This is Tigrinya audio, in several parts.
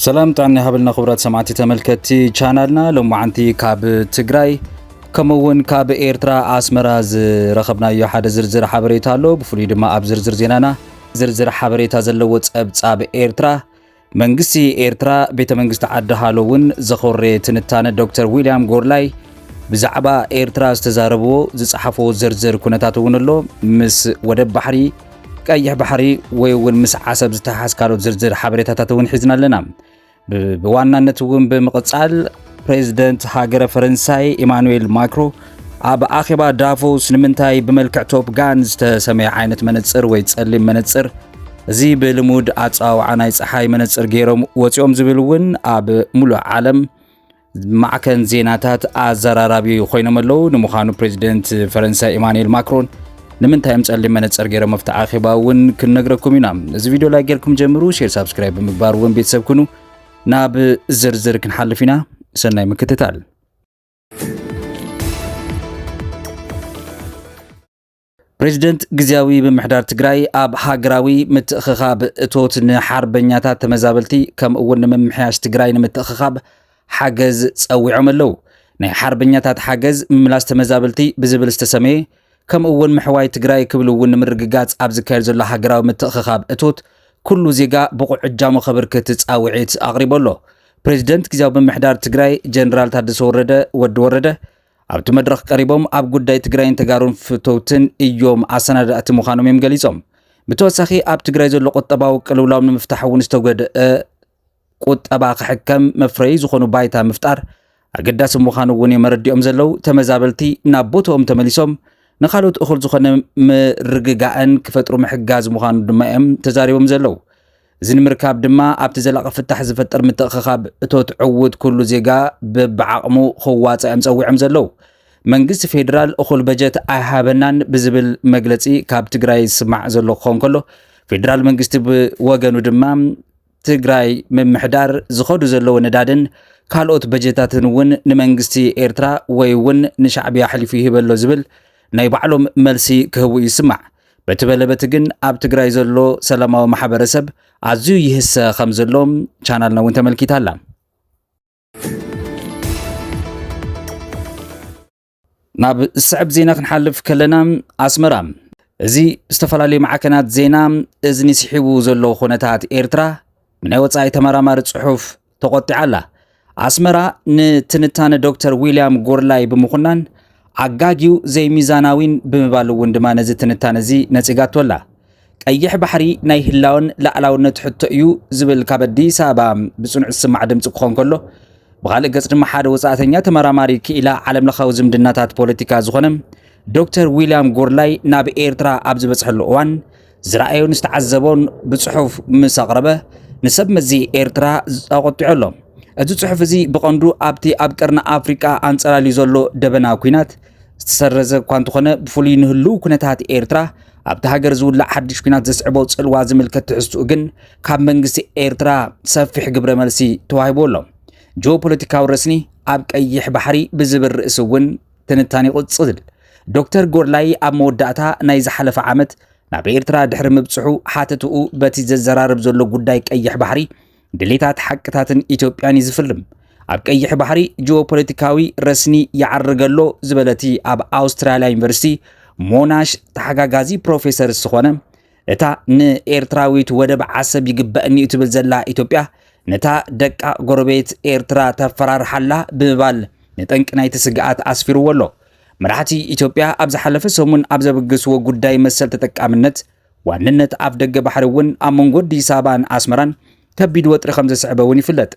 سلام تعني هبلنا خبرات سمعتي تملكتي channelنا لو معنتي كاب تግራይ كمون كاب ኤርትራ አስመራዝ ረኸብናዮ ሓደ ዝርዝር ሓበሬታ ኣሎ ብፍሉይ ድማ ኣብ ዝርዝር ዜናና ዝርዝር ሓበሬታ ዘለዎ ጸብጻብ ኤርትራ መንግስቲ ኤርትራ ቤተ መንግስቲ ዓዲ ሃሎውን ዘኸሬ ትንታነ ዶክተር ዊልያም ጎርላይ ብዛዕባ ኤርትራ ዝተዛረበዎ ዝጻሓፈዎ ዝርዝር ኩነታት እውን ኣሎ ምስ ወደብ ባሕሪ ቀይሕ ባሕሪ ወይ እውን ምስ ዓሰብ ዝተሓዝ ካልኦት ዝርዝር ሓበሬታታት እውን ሒዝና ኣለና بوانانت وون بمقصال بريزيدنت هاجر فرنساي إيمانويل ماكرو أب آخبا دافوس نمنتاي بملكع توب غانز تسمع عينت منتصر ويتسلم منتصر زي بالمود أتصاو عنايس حي منتصر غيرهم وتيوم زبلون أب ملو عالم مع كان زيناتات أزرارابي خوينا ملو نمخانو بريزيدنت فرنساي إيمانويل ماكرون نمنتاي متسلم منتصر غيرهم مفتح آخبا ون كننقركم ينام زي فيديو لايكيركم جمرو شير سابسكرايب بمقبار ون بيتسابكنو ناب زرزر كنحلفينا سناي مكتتال بريزيدنت غزياوي بمحدار تግራይ اب هاغراوي متخخاب اتوت نحربنياتات تمزابلتي كم اول ممحياش تግራይ نمتخخاب حاجز صويعم لو ناي حربنياتات حاجز ملاس تمزابلتي بزبل استسمي كم اول محواي تግራይ كبلون مرغغاص اب زكاير زلا هاغراوي متخخاب اتوت كل زيغا بقع عجامو خبر كتصاوعيت اقربولو بريزيدنت غزاو بمحدار تግራይ جنرال تادس ورده ود ورده ابت مدرخ قريبوم اب غداي تግራይን ተጋሩን ፍቶትን እዮም አሰናዳት ምዃኖም የምገልጾም ብተወሳኺ اب تግራይ ዘሎ ቁጠባው ቅልውላው ንምፍታሕውን ዝተገደ ቁጠባ ክሕከም መፍረይ ዝኾኑ ባይታ ምፍጣር አገዳስ ምዃኖውን የመረዲኦም ዘለው ተመዛበልቲ ናብ ቦታኦም ተመሊሶም نخالوت أخل زخنا مرجعان كفترة محجاز مخان دمائم تزاريهم زلو زين مركب دماء أبتزلق فتح زفتر متخخاب توت عود كل زيجا بعقمو خوات أمسوي عمزلو منجس فيدرال أخل بجت أهابنان بزبل مجلسي كاب تجراي سمع زلو خون كله فيدرال منجس بوجنو دمام تجراي من محدار زخود زلو ندادن كالوت بجتات نون نمنجستي إيرترا ويون نشعبي حلفيه بلو زبل ناي بعلم ملسي كهو يسمع بتبلبت جن اب تግራይ ዘሎ ሰላማዊ ማሕበረሰብ አዝዩ ይህስ ከምዘሎም ቻናልና ወን ተመልኪታላ ናብ ስዕብ ዜና ክንሓልፍ ከለና አስመራ እዚ ዝተፈላለዩ ማዕከናት ዜና እዝኒ ሲሒቡ ዘሎ ኩነታት ኤርትራ ምናይ ወጻኢ ተመራማሪ ጽሑፍ ተቆጢዓላ አስመራ ንትንታነ ዶክተር ዊልያም ጎርላይ ብምኹናን አጋጊው ዘይ ሚዛናዊን በመባሉ ወንድማ ነዚ ትንታነዚ ነጽጋቶላ ቀይሕ ባሕሪ ናይ ህላውን ላዕላውነት ሕቶዩ ዝብል ካበዲ ሳባ ብጽኑዕ ስማዕ ድምጽ ክኾን ከሎ ብኻልእ ገጽ ድማ ሓደ ወጻእተኛ ተመራማሪ ክኢላ ዓለም ለኻዊ ዝምድናታት ፖለቲካ ዝኾነ ዶክተር ዊልያም ጎርላይ ናብ ኤርትራ ኣብ ዝበጽሐሉ እዋን ዝረኣዩን ዝተዓዘቦን ብጽሑፍ ምስ ኣቕረበ ንሰብ መዚ ኤርትራ ኣቆጢዑሎ እዚ ጽሑፍ እዚ ብቐንዱ ኣብቲ ኣብ ቀርኒ ኣፍሪቃ አንጸላልዩ ዘሎ ደበና ኩናት ዝተሰረዘ እኳ እንተኾነ ብፍሉይ ንህሉ ኩነታት ኤርትራ ኣብቲ ሃገር ዝውላዕ ሓድሽ ኩናት ዘስዕቦ ጽልዋ ዝምልከት ትሕዝትኡ ግን ካብ መንግስቲ ኤርትራ ሰፊሕ ግብረ መልሲ ተዋሂቡ ኣሎ ጂኦፖለቲካዊ ረስኒ ኣብ ቀይሕ ባሕሪ ብዝብል ርእሲ እውን ትንታነ ይቕጽል ዶክተር ጎርላይ ኣብ መወዳእታ ናይ ዝሓለፈ ዓመት ናብ ኤርትራ ድሕሪ ምብጽሑ ሓተትኡ በቲ ዘዘራርብ ዘሎ ጉዳይ ቀይሕ ባሕሪ ድሌታት ሓቅታትን ኢትዮጵያን ይዝፍልም ኣብ ቀይሕ ባሕሪ ጂኦፖለቲካዊ ረስኒ ይዓርገሎ ዝበለቲ ኣብ ኣውስትራልያ ዩኒቨርሲቲ ሞናሽ ተሓጋጋዚ ፕሮፌሰር ዝኾነ እታ ንኤርትራዊት ወደብ ዓሰብ ይግበአኒ እትብል ዘላ ኢትዮጵያ ነታ ደቃ ጎረቤት ኤርትራ ተፈራርሓላ ብምባል ንጠንቂ ናይቲ ስግኣት ኣስፊርዎ ኣሎ መራሕቲ ኢትዮጵያ ኣብ ዝሓለፈ ሰሙን ኣብ ዘበገስዎ ጉዳይ መሰል ተጠቃምነት ዋንነት ኣብ ደገ ባሕሪ እውን ኣብ መንጎ አዲስ አበባን ኣስመራን ከቢድ ወጥሪ ከም ዘስዕበውን ይፍለጥ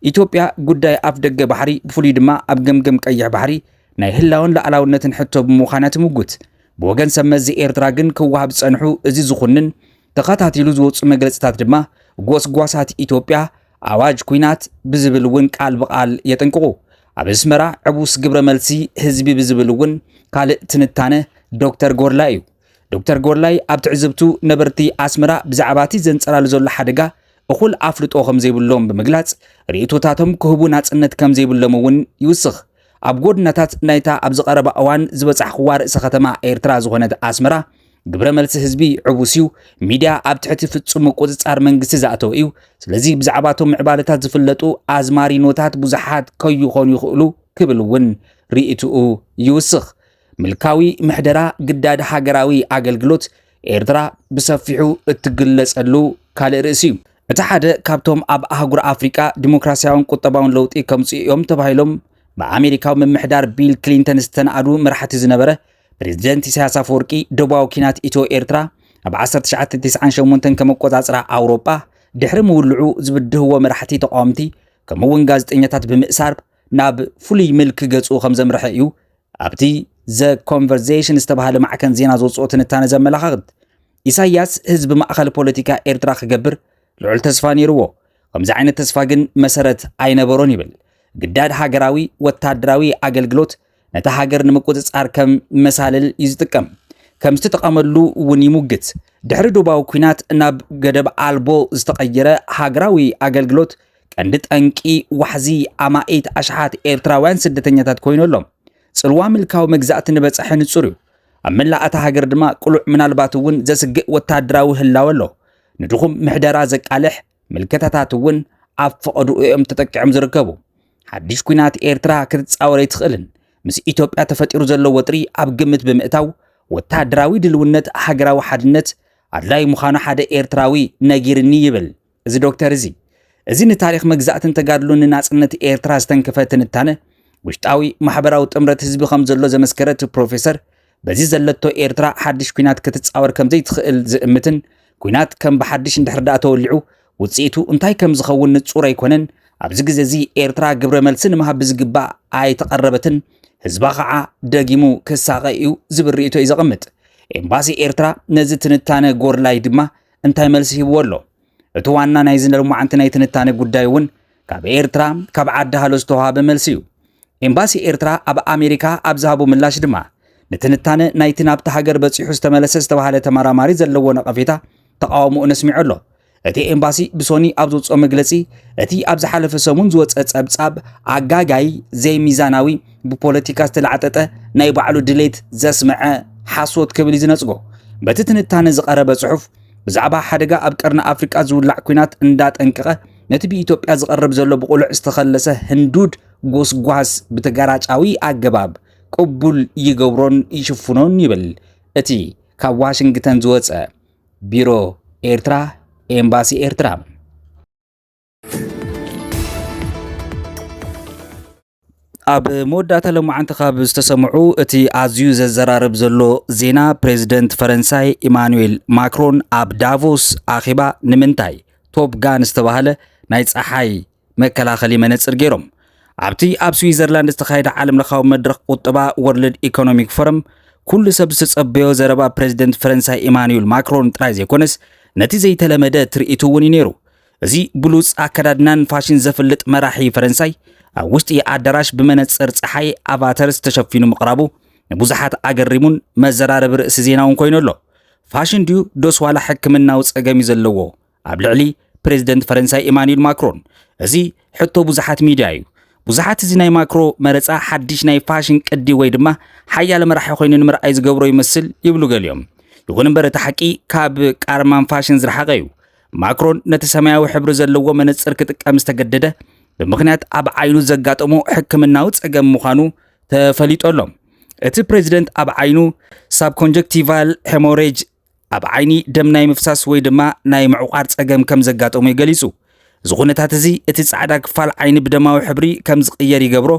ኢትዮጵያ ጉዳይ ኣፍ ደገ ባሕሪ ብፍሉይ ድማ ኣብ ገምገም ቀይሕ ባሕሪ ናይ ህላውን ላዕላውነትን ሕቶ ብምዃናት ምጉት ብወገን ሰብ መዚ ኤርትራ ግን ክዋሃብ ጸንሑ እዚ ዝኹንን ተኸታቲሉ ዝወፁ መግለጽታት ድማ ጎስጓሳት ኢትዮጵያ ኣዋጅ ኩናት ብዝብል እውን ቃል ብቃል የጠንቅቑ ኣብ ኣስመራ ዕቡስ ግብረ መልሲ ህዝቢ ብዝብል እውን ካልእ ትንታነ ዶክተር ጎርላይ እዩ ዶክተር ጎርላይ ኣብ ትዕዝብቱ ነበርቲ ኣስመራ ብዛዕባቲ ዘንጸላሉ ዘሎ ሓደጋ እኹል ኣፍልጦ ከም ዘይብሎም ብምግላጽ ርእቶታቶም ክህቡ ናጽነት ከም ዘይብሎም እውን ይውስኽ ኣብ ጎድናታት ናይታ ኣብ ዝቐረበ እዋን ዝበጻሕ ኽዋ ርእሰ ከተማ ኤርትራ ዝኾነት ኣስመራ ግብረ መልሲ ህዝቢ ዕቡስዩ ሚድያ ኣብ ትሕቲ ፍጹም ቁጽጻር መንግስቲ ዘኣተው እዩ ስለዚ ብዛዕባቶም ምዕባለታት ዝፍለጡ ኣዝማሪኖታት ብዙሓት ከይኾኑ ይኽእሉ ክብል እውን ርእይቱኡ ይውስኽ ምልካዊ ምሕደራ ግዳድ ሃገራዊ ኣገልግሎት ኤርትራ ብሰፊሑ እትግለጸሉ ካልእ ርእሲ እዩ እቲ ሓደ ካብቶም ኣብ ኣህጉር ኣፍሪቃ ዲሞክራሲያውን ቁጠባውን ለውጢ ከምጽኦም ተባሂሎም በኣሜሪካዊ ምምሕዳር ቢል ክሊንተን ዝተናኣዱ መራሕቲ ዝነበረ ፕሬዚደንት ኢሳያስ አፈወርቂ ደቡባዊ ኪናት ኢትዮ ኤርትራ ኣብ 1998 ከመቆጻጽራ ኣውሮጳ ድሕሪ ምውልዑ ዝብድህዎ መራሕቲ ተቃወምቲ ከምኡውን ጋዜጠኛታት ብምእሳር ናብ ፍሉይ ምልክ ገጹ ከም ዘምርሐ እዩ ኣብቲ ዘ ኮንቨርሴሽን ዝተባሃለ ማዕከን ዜና ዘውፅኦ ትንታነ ዘመላኽት ኢሳያስ ህዝቢ ማእኸል ፖለቲካ ኤርትራ ክገብር ልዑል ተስፋ ነይርዎ ከምዚ ዓይነት ተስፋ ግን መሰረት ኣይነበሮን ይብል ግዳድ ሃገራዊ ወታደራዊ ኣገልግሎት ነታ ሃገር ንምቁጽጻር ከም መሳልል ይዝጥቀም ከም ዝተጠቀመሉ እውን ይሙግት ድሕሪ ደቡባዊ ኩናት ናብ ገደብ ኣልቦ ዝተቀየረ ሃገራዊ ኣገልግሎት ቀንዲ ጠንቂ ዋሕዚ ኣማኢት ኣሽሓት ኤርትራውያን ስደተኛታት ኮይኖሎም ጽልዋ ምልካዊ መግዛእቲ ንበጽሐ ንጹር እዩ ኣብ መላእ እታ ሃገር ድማ ቁሉዕ ምናልባት እውን ዘስግእ ወታደራዊ ህላወ ኣሎ ንድኹም ምሕደራ ዘቃልሕ ምልክታታት እውን ኣብ ፈቐዱ እዮም ተጠቂዖም ዝርከቡ ሓድሽ ኩናት ኤርትራ ክትጻወር ይትኽእልን ምስ ኢትዮጵያ ተፈጢሩ ዘሎ ወጥሪ ኣብ ግምት ብምእታው ወታደራዊ ድልውነት ሃገራዊ ሓድነት ኣድላይ ምዃኑ ሓደ ኤርትራዊ ነጊርኒ ይብል እዚ ዶክተር እዚ ንታሪኽ መግዛእትን ተጋድሎን ንናጽነት ኤርትራ ዝተንከፈ ትንታነ ውሽጣዊ ማሕበራዊ ጥምረት ህዝቢ ከም ዘሎ ዘመስከረት ፕሮፌሰር በዚ ዘለቶ ኤርትራ ሓድሽ ኩናት ክትጻወር ከም ዘይትኽእል ዝእምትን ኩናት ከም ብሓድሽ እንድሕር ዳኣ ተወሊዑ ውጽኢቱ እንታይ ከም ዝኸውን ንጹር ኣይኮነን ኣብዚ ግዜ እዚ ኤርትራ ግብረ መልሲ ንምሃብ ዝግባእ ኣይተቐረበትን ህዝባ ከዓ ደጊሙ ክሳቀ እዩ ዝብል ርእይቶ እዩ ዘቐምጥ ኤምባሲ ኤርትራ ነዚ ትንታነ ጎርላይ ድማ እንታይ መልሲ ሂብዎ ኣሎ እቲ ዋና ናይ ዝለምዓንቲ ናይ ትንታነ ጉዳይ እውን ካብ ኤርትራ ካብ ዓዲ ሃሎ ዝተዋሃበ መልሲ እዩ ኤምባሲ ኤርትራ ኣብ ኣሜሪካ ኣብ ዝሃቦ ምላሽ ድማ ንትንታነ ናይቲ ናብቲ ሃገር በፂሑ ዝተመለሰ ዝተባሃለ ተመራማሪ ዘለዎ ነቐፌታ ተቃውሞኡ ነስሚዑ ኣሎ እቲ ኤምባሲ ብሶኒ ኣብ ዝወፅኦ መግለጺ እቲ ኣብ ዝሓለፈ ሰሙን ዝወፀ ጸብጻብ ኣጋጋይ ዘይሚዛናዊ ብፖለቲካ ዝተለዓጠጠ ናይ ባዕሉ ድሌት ዘስምዐ ሓሶት ክብል ዝነጽጎ በቲ ትንታነ ዝቐረበ ጽሑፍ ብዛዕባ ሓደጋ ኣብ ቀርኒ ኣፍሪቃ ዝውላዕ ኩናት እንዳጠንቀቐ ነቲ ብኢትዮጵያ ዝቐርብ ዘሎ ብቁሉዕ ዝተኸለሰ ህንዱድ ጎስጓስ ብተጋራጫዊ ኣገባብ ቅቡል ይገብሮን ይሽፍኖን ይብል እቲ ካብ ዋሽንግተን ዝወፀ ቢሮ ኤርትራ ኤምባሲ ኤርትራ ኣብ መወዳእታ ለሙዓንቲ ካብ ዝተሰምዑ እቲ ኣዝዩ ዘዘራርብ ዘሎ ዜና ፕሬዚደንት ፈረንሳይ ኢማኑኤል ማክሮን ኣብ ዳቮስ ኣኺባ ንምንታይ ቶፕ ጋን ዝተባሃለ ናይ ፀሓይ መከላኸሊ መነጽር ገይሮም ኣብቲ ኣብ ስዊዘርላንድ ዝተኻየደ ዓለም ለኻዊ መድረኽ ቁጠባ ወርልድ ኢኮኖሚክ ፎረም ኩሉ ሰብ ዝተጸበዮ ዘረባ ፕሬዚደንት ፈረንሳይ ኢማኑኤል ማክሮን ጥራይ ዘይኮነስ ነቲ ዘይተለመደ ትርኢቱ እውን ነይሩ እዚ ብሉጽ ኣከዳድናን ፋሽን ዘፍልጥ መራሒ ፈረንሳይ ኣብ ውሽጢ ኣዳራሽ ብመነጽር ፀሓይ ኣቫተርስ ተሸፊኑ ምቕራቡ ንብዙሓት ኣገሪሙን መዘራረብ ርእሲ ዜና እውን ኮይኑ ኣሎ ፋሽን ድዩ ዶስ ዋላ ሕክምናዊ ጸገም ዘለዎ ኣብ ልዕሊ ፕሬዚደንት ፈረንሳይ ኢማኑኤል ማክሮን እዚ ሕቶ ብዙሓት ሚድያ እዩ ብዙሓት እዚ ናይ ማክሮ መረፃ ሓድሽ ናይ ፋሽን ቅዲ ወይ ድማ ሓያለ መራሒ ኮይኑ ንምርኣይ ዝገብሮ ይመስል ይብሉ ገሊኦም ይኹን እምበር እቲ ሓቂ ካብ ቃርማን ፋሽን ዝረሓቐ እዩ ማክሮን ነቲ ሰማያዊ ሕብሪ ዘለዎ መነጽር ክጥቀም ዝተገደደ ብምኽንያት ኣብ ዓይኑ ዘጋጠሞ ሕክምናዊ ጸገም ምዃኑ ተፈሊጦሎም እቲ ፕሬዚደንት ኣብ ዓይኑ ሳብኮንጀክቲቫል ሄሞሬጅ ኣብ ዓይኒ ደም ናይ ምፍሳስ ወይ ድማ ናይ ምዕቋር ጸገም ከም ዘጋጠሞ ይገሊጹ እዚ ኩነታት እዚ እቲ ጻዕዳ ክፋል ዓይኒ ብደማዊ ሕብሪ ከም ዝቕየር ይገብሮ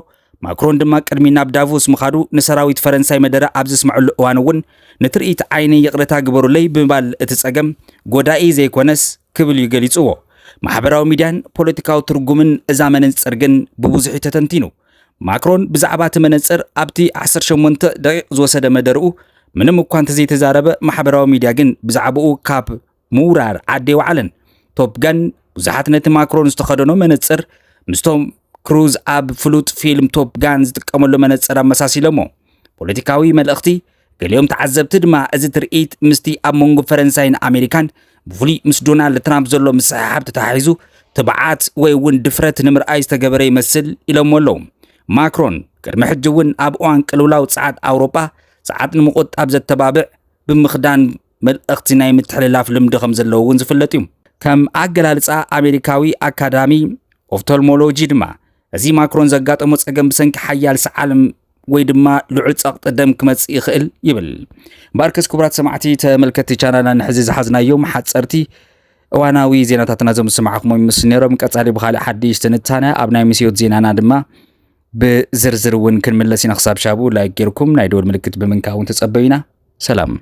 ማክሮን ድማ ቅድሚ ናብ ዳቮስ ምኻዱ ንሰራዊት ፈረንሳይ መደረ ኣብ ዝስምዐሉ እዋን እውን ንትርኢት ዓይኒ ይቕርታ ግበሩለይ ብምባል እቲ ጸገም ጎዳኢ ዘይኮነስ ክብል ይገሊጽዎ ማሕበራዊ ሚድያን ፖለቲካዊ ትርጉምን እዛ መነጽር ግን ብብዙሕ ተተንቲኑ ማክሮን ብዛዕባ እቲ መነጽር ኣብቲ 18 ደቂቕ ዝወሰደ መደርኡ ምንም እኳ እንተዘይተዛረበ ማሕበራዊ ሚድያ ግን ብዛዕባኡ ካብ ምውራር ዓዲ ይወዓለን ቶፕ ጋን ብዙሓት ነቲ ማክሮን ዝተኸደኖ መነጽር ምስቶም ክሩዝ ኣብ ፍሉጥ ፊልም ቶፕ ጋን ዝጥቀመሉ መነጽር ኣመሳሲሎሞ ፖለቲካዊ መልእኽቲ ገሊኦም ተዓዘብቲ ድማ እዚ ትርኢት ምስቲ ኣብ መንጎ ፈረንሳይን ኣሜሪካን ብፍሉይ ምስ ዶናልድ ትራምፕ ዘሎ ምስሕሓብ ተታሒዙ ትብዓት ወይ እውን ድፍረት ንምርኣይ ዝተገበረ ይመስል ኢሎም ኣለዉ ማክሮን ቅድሚ ሕጂ እውን ኣብ እዋን ቅልውላው ፀዓት ኣውሮጳ ፀዓት ንምቁጣብ ዘተባብዕ ብምኽዳን መልእኽቲ ናይ ምትሕልላፍ ልምዲ ከም ዘለዎ እውን ዝፍለጥ እዩ ከም ኣገላልጻ ኣሜሪካዊ ኣካዳሚ ኦፍቶልሞሎጂ ድማ እዚ ማክሮን ዘጋጠሞ ጸገም ብሰንኪ ሓያል ሰዓለም ወይ ድማ ልዑል ጸቕጢ ደም ክመጽእ ይኽእል ይብል ባርከስ ክቡራት ሰማዕቲ ተመልከቲ ቻናልና ንሕዚ ዝሓዝናዮም ሓጸርቲ እዋናዊ ዜናታትና ዞም ስማዕኹም ምስ ነሮም ቀጻሊ ብኻሊ ሓድሽ ትንታነ ኣብ ናይ ምስዮት ዜናና ድማ ብዝርዝር እውን ክንምለስ ኢና ክሳብ ሻቡ ላይክ ጌርኩም ናይ ደወል ምልክት ብምንካውን ተጸበዩና ሰላም